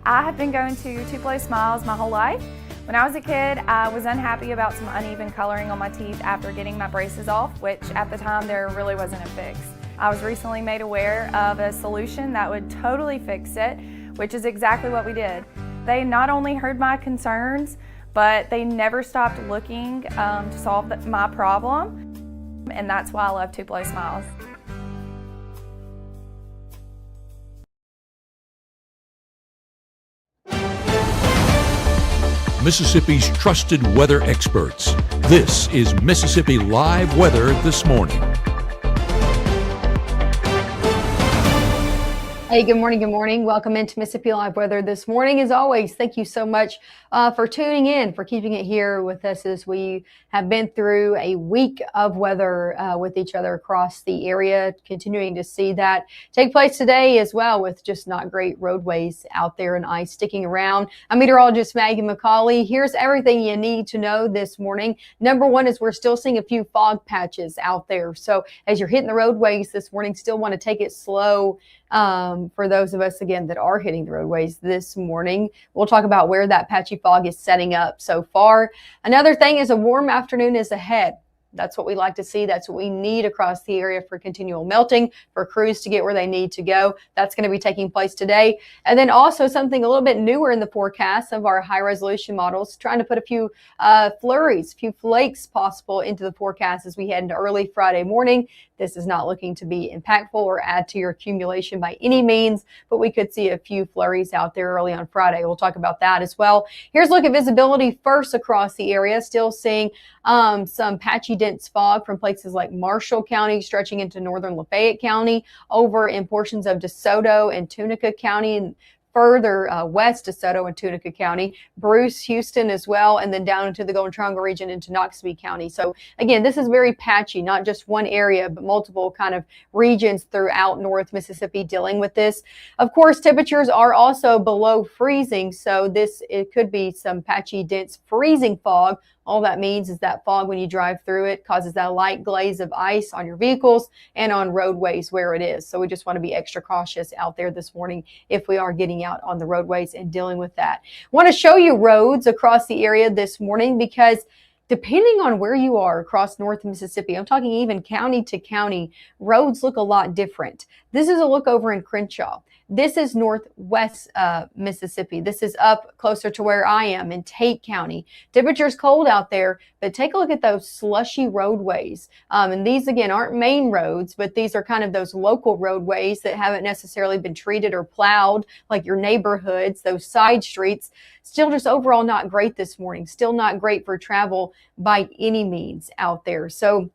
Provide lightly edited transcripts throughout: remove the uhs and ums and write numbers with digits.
I have been going to Tupelo Smiles my whole life. When I was a kid, I was unhappy about some uneven coloring on my teeth after getting my braces off, which at the time there really wasn't a fix. I was recently made aware of a solution that would totally fix it, which is exactly what we did. They not only heard my concerns, but they never stopped looking to solve my problem, and that's why I love Tupelo Smiles. Mississippi's trusted weather experts. This is Mississippi Live Weather This Morning. Hey, good morning. Good morning. Welcome into Mississippi Live Weather This Morning. As always, thank you so much for tuning in, for keeping it here with us as we have been through a week of weather with each other across the area, continuing to see that take place today as well, with just not great roadways out there and ice sticking around. I'm meteorologist Maggye McCauley. Here's everything you need to know this morning. Number one is we're still seeing a few fog patches out there. So as you're hitting the roadways this morning, still want to take it slow. For those of us, again, that are hitting the roadways this morning, we'll talk about where that patchy fog is setting up so far. Another thing is a warm afternoon is ahead. That's what we like to see. That's what we need across the area for continual melting, for crews to get where they need to go. That's going to be taking place today. And then also something a little bit newer in the forecast of our high resolution models, trying to put a few flurries, a few flakes possible into the forecast as we head into early Friday morning. This is not looking to be impactful or add to your accumulation by any means, but we could see a few flurries out there early on Friday. We'll talk about that as well. Here's a look at visibility first across the area. Still seeing some patchy dense fog from places like Marshall County stretching into northern Lafayette County, over in portions of DeSoto and Tunica County, and further west DeSoto and Tunica County, Bruce, Houston as well, and then down into the Golden Triangle region into Noxubee County. So again, this is very patchy, not just one area, but multiple kind of regions throughout North Mississippi dealing with this. Of course, temperatures are also below freezing, so it could be some patchy, dense freezing fog. All that means is that fog, when you drive through it, causes that light glaze of ice on your vehicles and on roadways where it is. So we just want to be extra cautious out there this morning if we are getting out on the roadways and dealing with that. I want to show you roads across the area this morning because depending on where you are across North Mississippi, I'm talking even county to county, roads look a lot different. This is a look over in Crenshaw. This is northwest Mississippi. This is up closer to where I am in Tate County. Temperature's cold out there, but take a look at those slushy roadways. And these, again, aren't main roads, but these are kind of those local roadways that haven't necessarily been treated or plowed like your neighborhoods, those side streets. Still just overall not great this morning. Still not great for travel by any means out there. So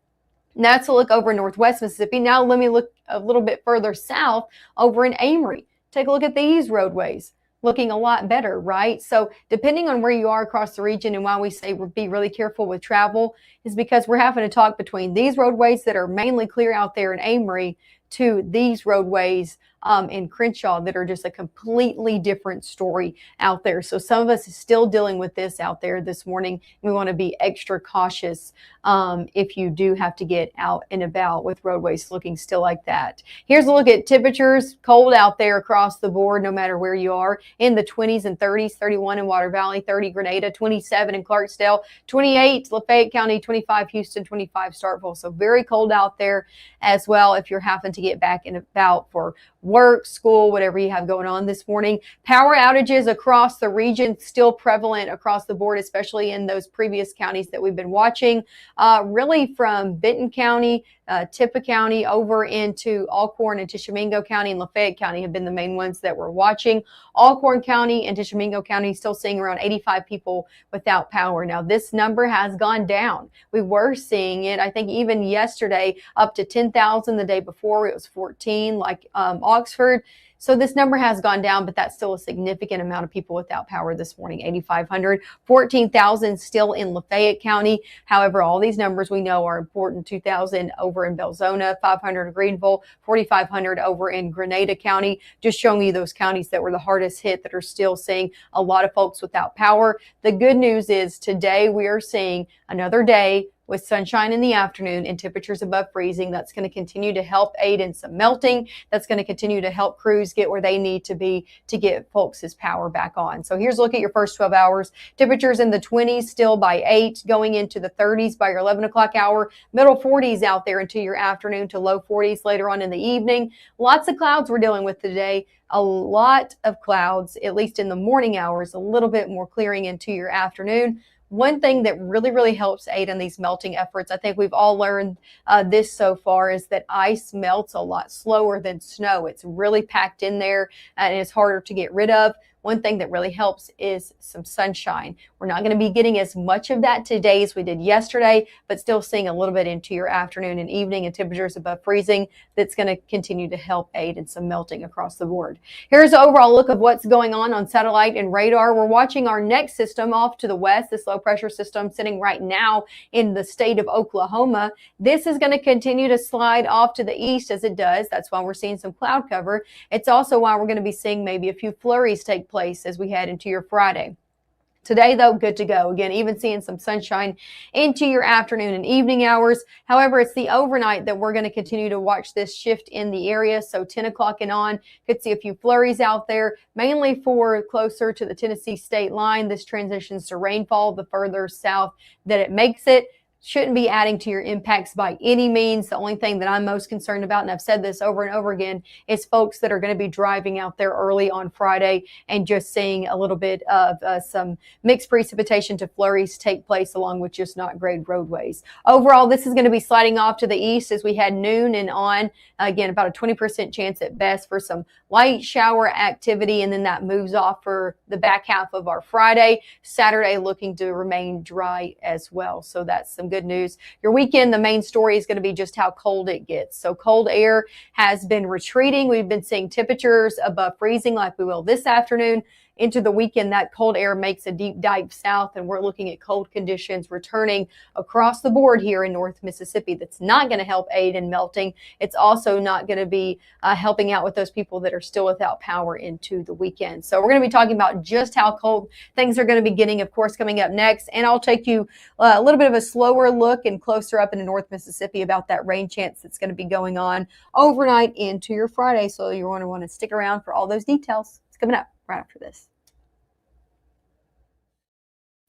that's a look over in northwest Mississippi. Now let me look a little bit further south over in Amory. Take a look at these roadways. Looking a lot better, right? So depending on where you are across the region, and why we say be really careful with travel is because we're having to talk between these roadways that are mainly clear out there in Amory to these roadways in Crenshaw that are just a completely different story out there. So some of us is still dealing with this out there this morning. We want to be extra cautious if you do have to get out and about with roadways looking still like that. Here's a look at temperatures. Cold out there across the board, no matter where you are, in the 20s and 30s, 31 in Water Valley, 30 Grenada, 27 in Clarksdale, 28 Lafayette County, 25 Houston, 25 Starkville. So very cold out there as well if you're having to get back and about for work, school, whatever you have going on this morning. Power outages across the region still prevalent across the board, especially in those previous counties that we've been watching. Really from Benton County, Tippah County, over into Alcorn and Tishomingo County and Lafayette County have been the main ones that we're watching. Alcorn County and Tishomingo County still seeing around 85 people without power. Now this number has gone down. We were seeing it, I think even yesterday, up to 10,000. The day before it was 14, like Oxford. So this number has gone down, but that's still a significant amount of people without power this morning. 8,500, 14,000 still in Lafayette County. However, all these numbers we know are important. 2,000 over in Belzona, 500 in Greenville, 4,500 over in Grenada County. Just showing you those counties that were the hardest hit that are still seeing a lot of folks without power. The good news is today we are seeing another day with sunshine in the afternoon and temperatures above freezing. That's going to continue to help aid in some melting. That's going to continue to help crews get where they need to be to get folks' power back on. So here's a look at your first 12 hours. Temperatures in the 20s still by 8, going into the 30s by your 11 o'clock hour. Middle 40s out there into your afternoon to low 40s later on in the evening. Lots of clouds we're dealing with today. A lot of clouds, at least in the morning hours, a little bit more clearing into your afternoon. One thing that really helps aid in these melting efforts, I think we've all learned this so far, is that ice melts a lot slower than snow. It's really packed in there and it's harder to get rid of. One thing that really helps is some sunshine. We're not going to be getting as much of that today as we did yesterday, but still seeing a little bit into your afternoon and evening and temperatures above freezing. That's going to continue to help aid in some melting across the board. Here's an overall look of what's going on satellite and radar. We're watching our next system off to the west, this low pressure system sitting right now in the state of Oklahoma. This is going to continue to slide off to the east as it does. That's why we're seeing some cloud cover. It's also why we're going to be seeing maybe a few flurries take place as we head into your Friday. Today, though, good to go. Again, even seeing some sunshine into your afternoon and evening hours. However, it's the overnight that we're going to continue to watch this shift in the area. So 10 o'clock and on, could see a few flurries out there, mainly for closer to the Tennessee state line. This transitions to rainfall the further south that it makes it. Shouldn't be adding to your impacts by any means. The only thing that I'm most concerned about, and I've said this over and over again, is folks that are going to be driving out there early on Friday and just seeing a little bit of some mixed precipitation to flurries take place along with just not great roadways. Overall, this is going to be sliding off to the east as we had noon and on. Again, about a 20% chance at best for some light shower activity, and then that moves off for the back half of our Friday. Saturday looking to remain dry as well. So that's some good news. Your weekend, the main story is going to be just how cold it gets. So cold air has been retreating. We've been seeing temperatures above freezing like we will this afternoon. Into the weekend, that cold air makes a deep dive south, and we're looking at cold conditions returning across the board here in North Mississippi. That's not going to help aid in melting. It's also not going to be helping out with those people that are still without power into the weekend. So we're going to be talking about just how cold things are going to be getting, of course, coming up next. And I'll take you a little bit of a slower look and closer up into North Mississippi about that rain chance that's going to be going on overnight into your Friday. So you're going to want to stick around for all those details. It's coming up right after this.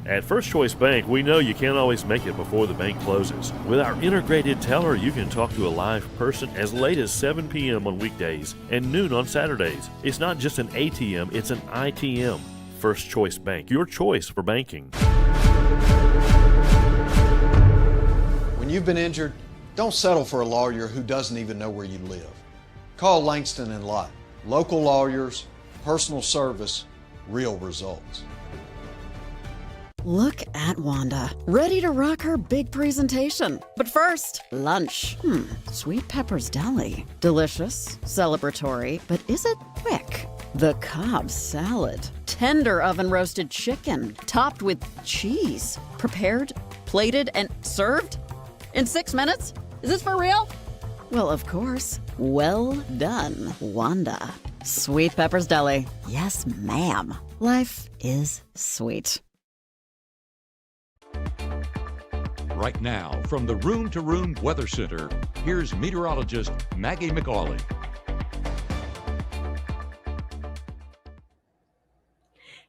At First Choice Bank, we know you can't always make it before the bank closes. With our integrated teller, you can talk to a live person as late as 7 p.m. on weekdays and noon on Saturdays. It's not just an ATM, it's an ITM. First Choice Bank, your choice for banking. When you've been injured, don't settle for a lawyer who doesn't even know where you live. Call Langston and Lott. Local lawyers, personal service, real results. Look at Wanda, ready to rock her big presentation. But first, lunch. Sweet Pepper's Deli. Delicious, celebratory, but is it quick? The Cobb salad. Tender oven-roasted chicken, topped with cheese. Prepared, plated, and served? In 6 minutes? Is this for real? Well, of course. Well done, Wanda. Sweet Pepper's Deli. Yes, ma'am. Life is sweet. Right now, from the Room to Room Weather Center, here's meteorologist Maggye McCauley.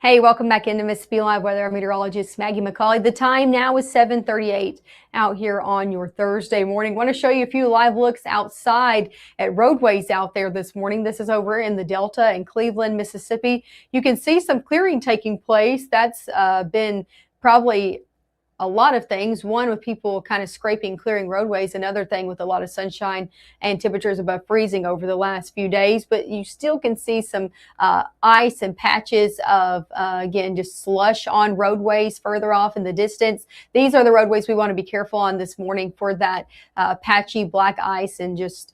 Hey, welcome back into Mississippi Live Weather. I'm meteorologist Maggye McCauley. The time now is 7:38 out here on your Thursday morning. Want to show you a few live looks outside at roadways out there this morning. This is over in the Delta and Cleveland, Mississippi. You can see some clearing taking place. That's been probably a lot of things. One, with people kind of scraping, clearing roadways. Another thing with a lot of sunshine and temperatures above freezing over the last few days. But you still can see some ice and patches of, again, just slush on roadways further off in the distance. These are the roadways we want to be careful on this morning for that patchy black ice and just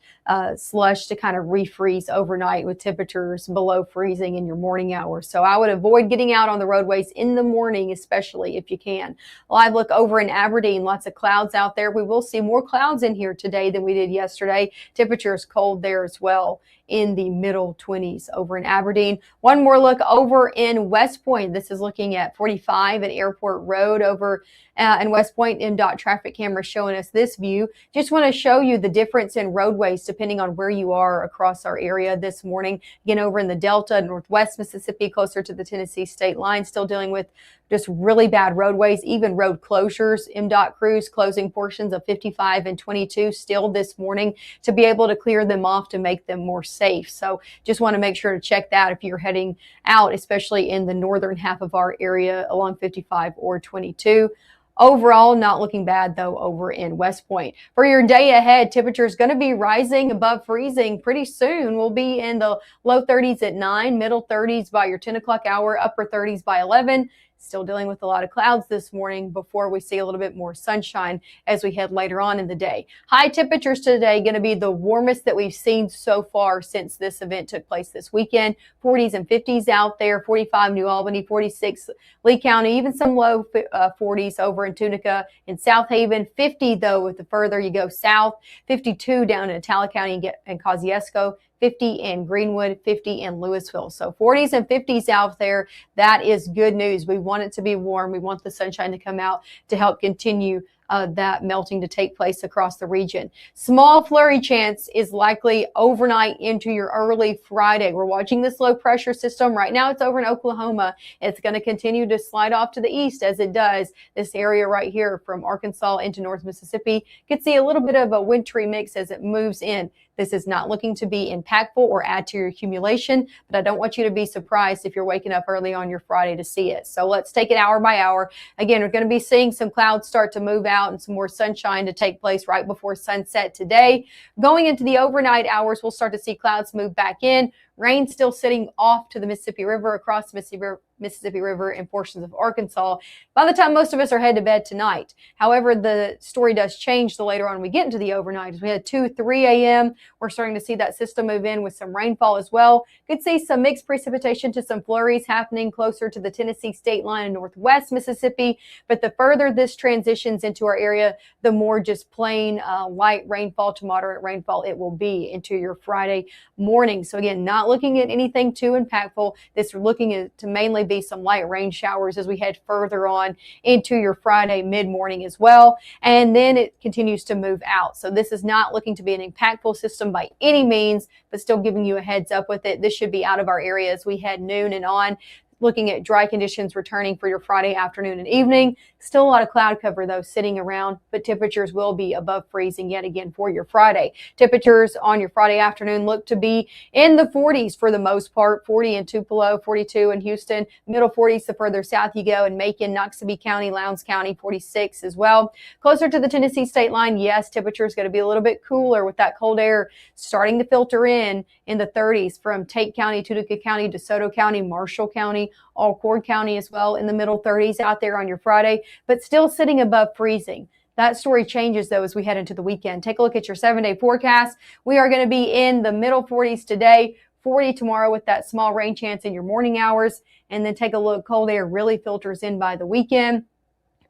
slush to kind of refreeze overnight with temperatures below freezing in your morning hours. So I would avoid getting out on the roadways in the morning, especially if you can. Live look over in Aberdeen, lots of clouds out there. We will see more clouds in here today than we did yesterday. Temperatures cold there as well, in the middle 20s over in Aberdeen. One more look over in West Point. This is looking at 45 at Airport Road over in West Point. MDOT traffic camera showing us this view. Just want to show you the difference in roadways depending on where you are across our area this morning. Again, over in the Delta, Northwest Mississippi, closer to the Tennessee state line, still dealing with just really bad roadways, even road closures. MDOT crews closing portions of 55 and 22 still this morning to be able to clear them off to make them more safe. So just want to make sure to check that if you're heading out, especially in the northern half of our area along 55 or 22. Overall, not looking bad, though, over in West Point. For your day ahead, temperature is going to be rising above freezing pretty soon. We'll be in the low 30s at 9, middle 30s by your 10 o'clock hour, upper 30s by 11. Still dealing with a lot of clouds this morning before we see a little bit more sunshine as we head later on in the day. High temperatures today going to be the warmest that we've seen so far since this event took place this weekend. 40s and 50s out there, 45 New Albany, 46 Lee County, even some low 40s over in Tunica and South Haven. 50 though, with the further you go south, 52 down in Itala County and Kosciuszko. 50 in Greenwood, 50 in Louisville. So 40s and 50s out there. That is good news. We want it to be warm. We want the sunshine to come out to help continue that melting to take place across the region. Small flurry chance is likely overnight into your early Friday. We're watching this low pressure system. Right now it's over in Oklahoma. It's going to continue to slide off to the east as it does. This area right here from Arkansas into North Mississippi could see a little bit of a wintry mix as it moves in. This is not looking to be impactful or add to your accumulation, but I don't want you to be surprised if you're waking up early on your Friday to see it. So let's take it hour by hour. Again, we're going to be seeing some clouds start to move out and some more sunshine to take place right before sunset today. Going into the overnight hours, we'll start to see clouds move back in. Rain still sitting off to the Mississippi River, across the Mississippi River and portions of Arkansas by the time most of us are headed to bed tonight. However, the story does change the later on we get into the overnight. As we had 2, 3 a.m., we're starting to see that system move in with some rainfall as well. Could see some mixed precipitation to some flurries happening closer to the Tennessee state line in northwest Mississippi. But the further this transitions into our area, the more just plain light rainfall to moderate rainfall it will be into your Friday morning. So again, not looking at anything too impactful. This we're looking at to mainly be some light rain showers as we head further on into your Friday mid-morning as well. And then it continues to move out. So this is not looking to be an impactful system by any means, but still giving you a heads up with it. This should be out of our area as we head noon and on. Looking at dry conditions returning for your Friday afternoon and evening. Still a lot of cloud cover, though, sitting around, but temperatures will be above freezing yet again for your Friday. Temperatures on your Friday afternoon look to be in the 40s for the most part, 40 in Tupelo, 42 in Houston, middle 40s the further south you go in Macon, Noxubee County, Lowndes County, 46 as well. Closer to the Tennessee state line, yes, temperature is going to be a little bit cooler with that cold air starting to filter in the 30s from Tate County, Tunica County, DeSoto County, Marshall County, Alcord County as well in the middle 30s out there on your Friday, but still sitting above freezing. That story changes, though, as we head into the weekend. Take a look at your 7-day forecast. We are going to be in the middle 40s today, 40 tomorrow with that small rain chance in your morning hours. And then take a look, cold air really filters in by the weekend.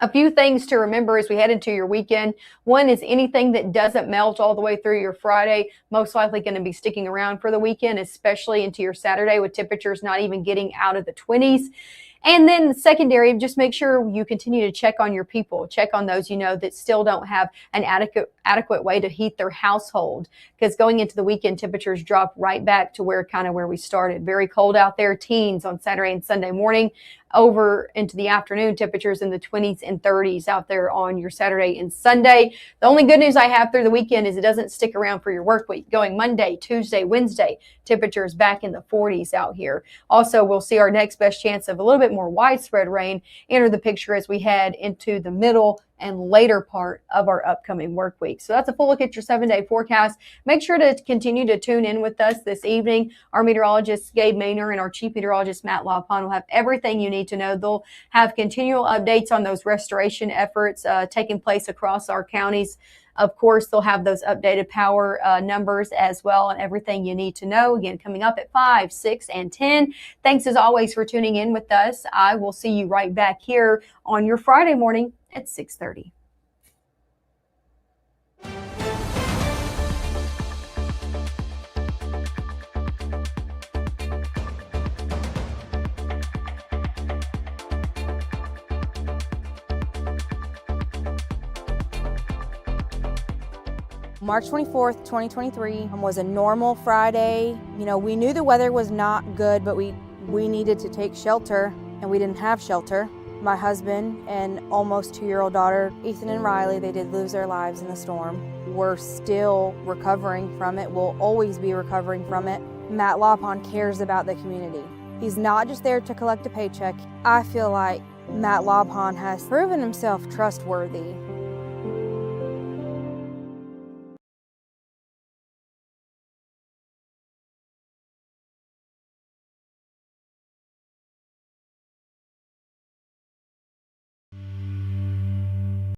A few things to remember as we head into your weekend. One is anything that doesn't melt all the way through your Friday, most likely going to be sticking around for the weekend, especially into your Saturday with temperatures not even getting out of the 20s. And then secondary, just make sure you continue to check on your people. Check on those you know that still don't have an adequate way to heat their household, because going into the weekend, temperatures drop right back to where we started. Very cold out there, teens on Saturday and Sunday morning. Over into the afternoon, temperatures in the 20s and 30s out there on your Saturday and Sunday. The only good news I have through the weekend is it doesn't stick around for your work week. Going Monday, Tuesday, Wednesday, temperatures back in the 40s out here. Also, we'll see our next best chance of a little bit more widespread rain enter the picture as we head into the middle and later part of our upcoming work week. So that's a full look at your 7-day forecast. Make sure to continue to tune in with us this evening. Our meteorologist, Gabe Maynor, and our chief meteorologist, Matt Laupon, will have everything you need to know. They'll have continual updates on those restoration efforts taking place across our counties Of course, they'll have those updated power numbers as well and everything you need to know. Again, coming up at 5, 6, and 10. Thanks as always for tuning in with us. I will see you right back here on your Friday morning at 6:30. March 24th, 2023 was a normal Friday. You know, we knew the weather was not good, but we needed to take shelter, and we didn't have shelter. My husband and almost 2-year-old daughter, Ethan and Riley, they did lose their lives in the storm. We're still recovering from it. We'll always be recovering from it. Matt Lawpon cares about the community. He's not just there to collect a paycheck. I feel like Matt Lawpon has proven himself trustworthy.